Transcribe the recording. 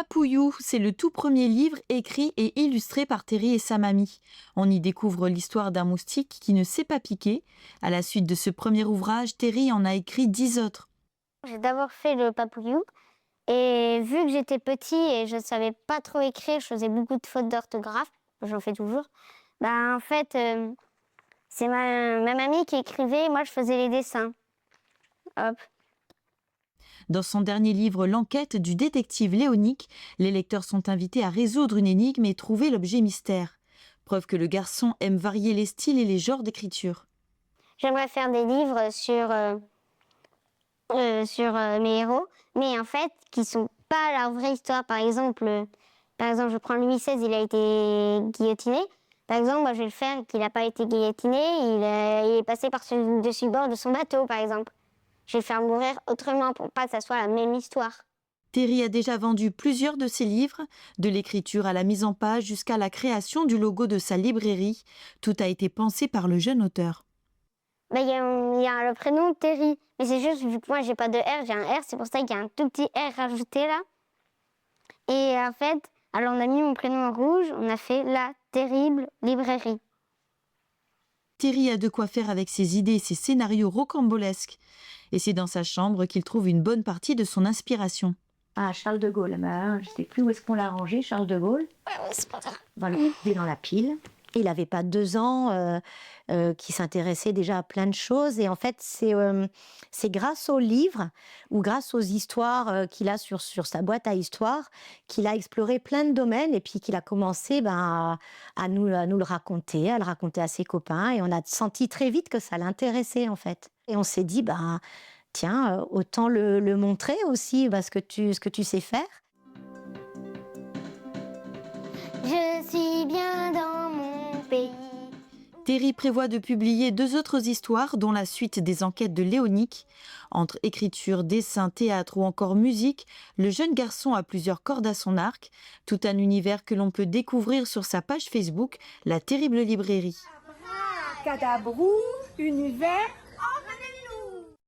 Papouillou, c'est le tout premier livre écrit et illustré par Terry et sa mamie. On y découvre l'histoire d'un moustique qui ne sait pas piquer. À la suite de ce premier ouvrage, Terry en a écrit 10 autres. J'ai d'abord fait le papouillou et vu que j'étais petit et je ne savais pas trop écrire, je faisais beaucoup de fautes d'orthographe, j'en fais toujours. En fait, c'est ma mamie qui écrivait et moi je faisais les dessins. Hop. Dans son dernier livre, L'enquête du détective Léonique, les lecteurs sont invités à résoudre une énigme et trouver l'objet mystère. Preuve que le garçon aime varier les styles et les genres d'écriture. J'aimerais faire des livres sur mes héros, mais en fait, qui sont pas leur vraie histoire. Par exemple, je prends Louis XVI, il a été guillotiné. Par exemple, moi, je vais le faire qu'il n'a pas été guillotiné, il est passé par-dessus le bord de son bateau, par exemple. Je vais le faire mourir autrement pour pas que ça soit la même histoire. Terry a déjà vendu plusieurs de ses livres, de l'écriture à la mise en page jusqu'à la création du logo de sa librairie. Tout a été pensé par le jeune auteur. Il y a le prénom Terry, mais c'est juste vu que moi j'ai pas de R, j'ai un R, c'est pour ça qu'il y a un tout petit R rajouté là. Et en fait, alors on a mis mon prénom en rouge, on a fait la terrible librairie. Terry a de quoi faire avec ses idées et ses scénarios rocambolesques. Et c'est dans sa chambre qu'il trouve une bonne partie de son inspiration. Ah, Charles de Gaulle, je ne sais plus où est-ce qu'on l'a rangé, Charles de Gaulle. C'est pas grave. On va le trouver dans la pile. Il n'avait pas 2 ans, qu'il s'intéressait déjà à plein de choses. Et en fait, c'est grâce aux livres ou grâce aux histoires qu'il a sur sa boîte à histoires qu'il a exploré plein de domaines et puis qu'il a commencé à nous le raconter, à le raconter à ses copains. Et on a senti très vite que ça l'intéressait, en fait. Et on s'est dit, tiens, autant le montrer aussi, ce que tu sais faire. Je suis bien dans mon pays. Terry prévoit de publier 2 autres histoires, dont la suite des enquêtes de Léonique. Entre écriture, dessin, théâtre ou encore musique, le jeune garçon a plusieurs cordes à son arc. Tout un univers que l'on peut découvrir sur sa page Facebook, La Terrible Librairie. Cadabrou, univers